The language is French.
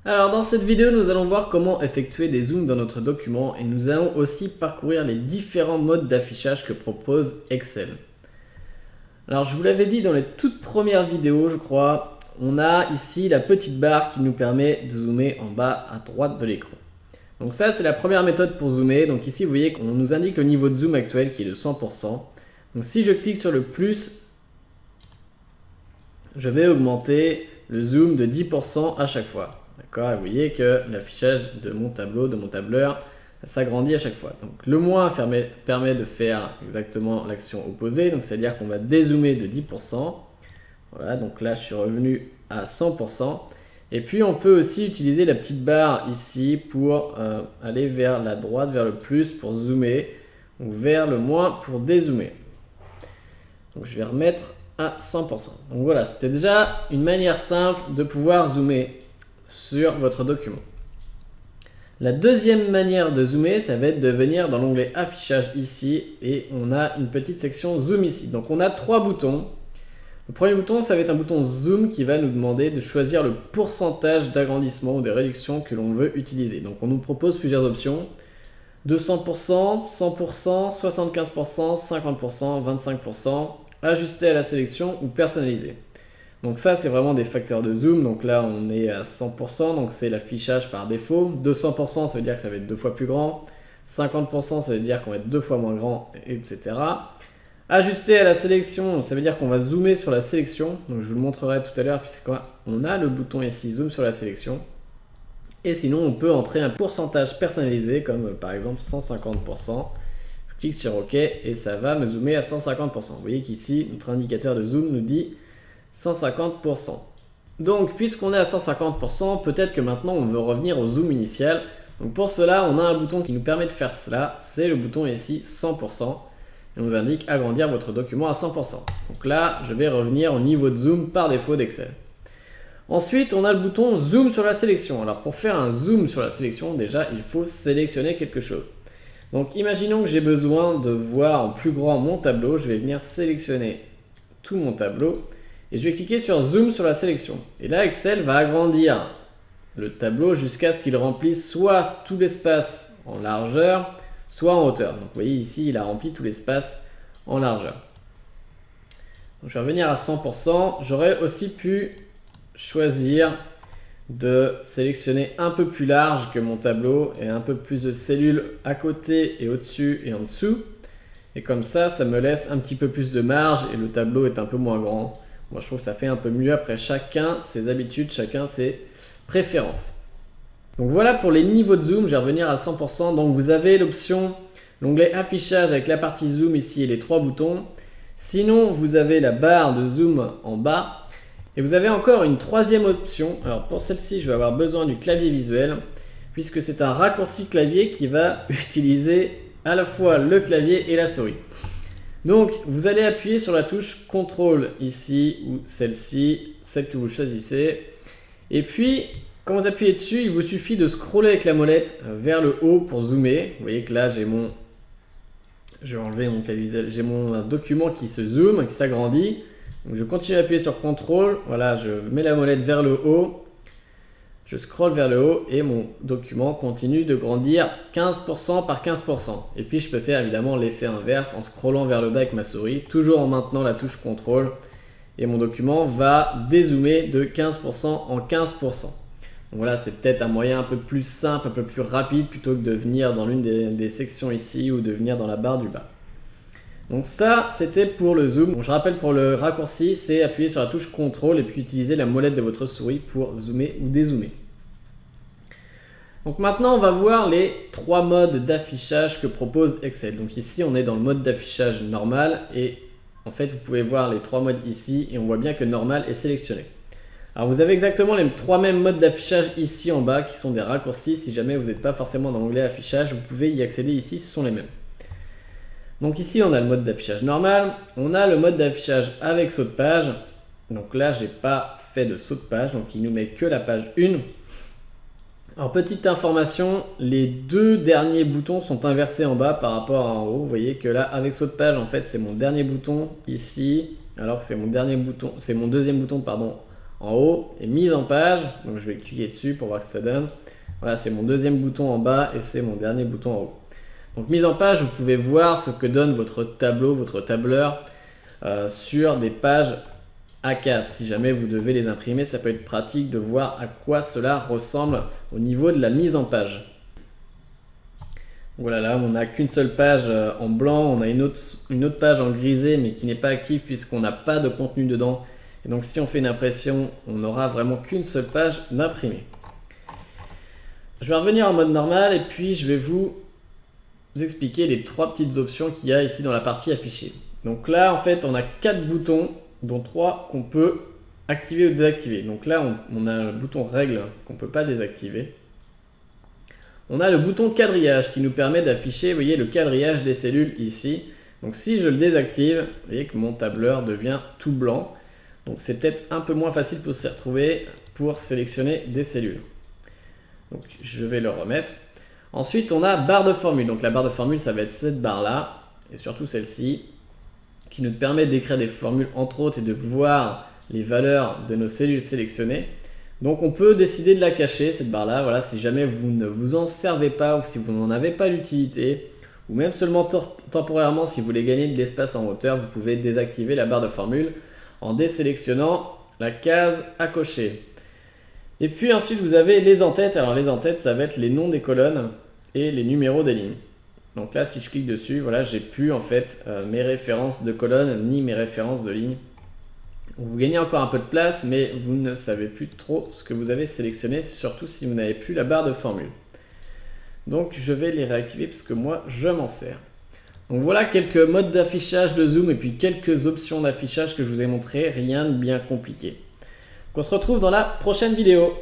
Alors dans cette vidéo, nous allons voir comment effectuer des zooms dans notre document et nous allons aussi parcourir les différents modes d'affichage que propose Excel. Alors je vous l'avais dit dans les toutes premières vidéos, je crois, on a ici la petite barre qui nous permet de zoomer en bas à droite de l'écran. Donc ça, c'est la première méthode pour zoomer. Donc ici, vous voyez qu'on nous indique le niveau de zoom actuel qui est de 100%. Donc si je clique sur le plus, je vais augmenter le zoom de 10% à chaque fois. D'accord, et vous voyez que l'affichage de mon tableau, de mon tableur, s'agrandit à chaque fois. Donc le moins permet de faire exactement l'action opposée, donc c'est-à-dire qu'on va dézoomer de 10%. Voilà, donc là je suis revenu à 100%. Et puis on peut aussi utiliser la petite barre ici pour aller vers la droite, vers le plus pour zoomer, ou vers le moins pour dézoomer. Donc je vais remettre à 100%. Donc voilà, c'était déjà une manière simple de pouvoir zoomer sur votre document. La deuxième manière de zoomer, ça va être de venir dans l'onglet affichage ici et on a une petite section zoom ici. Donc on a trois boutons. Le premier bouton, ça va être un bouton zoom qui va nous demander de choisir le pourcentage d'agrandissement ou de réduction que l'on veut utiliser. Donc on nous propose plusieurs options. 200%, 100%, 75%, 50%, 25%, ajuster à la sélection ou personnaliser. Donc ça, c'est vraiment des facteurs de zoom. Donc là, on est à 100%, donc c'est l'affichage par défaut. 200%, ça veut dire que ça va être 2 fois plus grand. 50%, ça veut dire qu'on va être 2 fois moins grand, etc. Ajuster à la sélection, ça veut dire qu'on va zoomer sur la sélection. Donc je vous le montrerai tout à l'heure, puisqu'on a le bouton ici, zoom sur la sélection. Et sinon, on peut entrer un pourcentage personnalisé, comme par exemple 150%. Je clique sur OK et ça va me zoomer à 150%. Vous voyez qu'ici, notre indicateur de zoom nous dit 150%. Donc, puisqu'on est à 150%, peut-être que maintenant on veut revenir au zoom initial. Donc pour cela, on a un bouton qui nous permet de faire cela. C'est le bouton ici 100%. Et on nous indique agrandir votre document à 100%. Donc là, je vais revenir au niveau de zoom par défaut d'Excel. Ensuite, on a le bouton zoom sur la sélection. Alors pour faire un zoom sur la sélection, déjà, il faut sélectionner quelque chose. Donc imaginons que j'ai besoin de voir en plus grand mon tableau. Je vais venir sélectionner tout mon tableau. Et je vais cliquer sur zoom sur la sélection. Et là, Excel va agrandir le tableau jusqu'à ce qu'il remplisse soit tout l'espace en largeur, soit en hauteur. Donc vous voyez ici, il a rempli tout l'espace en largeur. Donc je vais revenir à 100%. J'aurais aussi pu choisir de sélectionner un peu plus large que mon tableau et un peu plus de cellules à côté et au-dessus et en dessous. Et comme ça me laisse un petit peu plus de marge et le tableau est un peu moins grand. Moi, je trouve que ça fait un peu mieux. Après, chacun ses habitudes, chacun ses préférences. Donc voilà pour les niveaux de zoom. Je vais revenir à 100%. Donc vous avez l'option, l'onglet affichage avec la partie zoom ici et les trois boutons. Sinon, vous avez la barre de zoom en bas. Et vous avez encore une troisième option. Alors pour celle-ci, je vais avoir besoin du clavier visuel, puisque c'est un raccourci clavier qui va utiliser à la fois le clavier et la souris. Donc, vous allez appuyer sur la touche CTRL ici, ou celle-ci, celle que vous choisissez. Et puis, quand vous appuyez dessus, il vous suffit de scroller avec la molette vers le haut pour zoomer. Vous voyez que là, j'ai mon... Je vais enlever mon clavier visuel. J'ai mon document qui se zoome, qui s'agrandit. Donc, je continue à appuyer sur CTRL. Voilà, je mets la molette vers le haut. Je scrolle vers le haut et mon document continue de grandir 15% par 15%. Et puis je peux faire évidemment l'effet inverse en scrollant vers le bas avec ma souris, toujours en maintenant la touche CTRL. Et mon document va dézoomer de 15% en 15%. Donc voilà, c'est peut-être un moyen un peu plus simple, un peu plus rapide plutôt que de venir dans l'une des sections ici ou de venir dans la barre du bas. Donc ça, c'était pour le zoom. Donc je rappelle pour le raccourci, c'est appuyer sur la touche CTRL et puis utiliser la molette de votre souris pour zoomer ou dézoomer. Donc maintenant, on va voir les trois modes d'affichage que propose Excel. Donc ici, on est dans le mode d'affichage normal et en fait, vous pouvez voir les trois modes ici et on voit bien que normal est sélectionné. Alors vous avez exactement les trois mêmes modes d'affichage ici en bas qui sont des raccourcis. Si jamais vous n'êtes pas forcément dans l'onglet affichage, vous pouvez y accéder ici, ce sont les mêmes. Donc ici, on a le mode d'affichage normal, on a le mode d'affichage avec saut de page. Donc là, j'ai pas fait de saut de page, donc il nous met que la page 1. Alors petite information, les deux derniers boutons sont inversés en bas par rapport à en haut. Vous voyez que là, avec saut de page, en fait, c'est mon dernier bouton ici, alors que c'est mon dernier bouton, c'est mon deuxième bouton, pardon, en haut et mise en page. Donc je vais cliquer dessus pour voir ce que ça donne. Voilà, c'est mon deuxième bouton en bas et c'est mon dernier bouton en haut. Donc mise en page, vous pouvez voir ce que donne votre tableau, votre tableur sur des pages A4. Si jamais vous devez les imprimer, ça peut être pratique de voir à quoi cela ressemble au niveau de la mise en page. Voilà, là on n'a qu'une seule page en blanc, on a une autre page en grisé mais qui n'est pas active puisqu'on n'a pas de contenu dedans. Et donc si on fait une impression, on n'aura vraiment qu'une seule page d'imprimé. Je vais revenir en mode normal et puis je vais vous expliquer les 3 petites options qu'il y a ici dans la partie affichée. Donc là en fait on a 4 boutons dont 3 qu'on peut activer ou désactiver. Donc là on a le bouton règle qu'on ne peut pas désactiver. On a le bouton quadrillage qui nous permet d'afficher, vous voyez, le quadrillage des cellules ici. Donc si je le désactive, vous voyez que mon tableur devient tout blanc. Donc c'est peut-être un peu moins facile pour s'y retrouver pour sélectionner des cellules. Donc je vais le remettre. Ensuite on a barre de formule. Donc la barre de formule ça va être cette barre là et surtout celle-ci qui nous permet d'écrire des formules entre autres et de voir les valeurs de nos cellules sélectionnées. Donc on peut décider de la cacher cette barre là, voilà, si jamais vous ne vous en servez pas ou si vous n'en avez pas l'utilité ou même seulement temporairement si vous voulez gagner de l'espace en hauteur, vous pouvez désactiver la barre de formule en désélectionnant la case à cocher. Et puis ensuite vous avez les en-têtes. Alors les en-têtes ça va être les noms des colonnes et les numéros des lignes. Donc là si je clique dessus, voilà, j'ai plus en fait mes références de colonnes ni mes références de lignes. Vous gagnez encore un peu de place mais vous ne savez plus trop ce que vous avez sélectionné, surtout si vous n'avez plus la barre de formule. Donc je vais les réactiver parce que moi je m'en sers. Donc voilà quelques modes d'affichage de zoom et puis quelques options d'affichage que je vous ai montré, rien de bien compliqué. Donc on se retrouve dans la prochaine vidéo.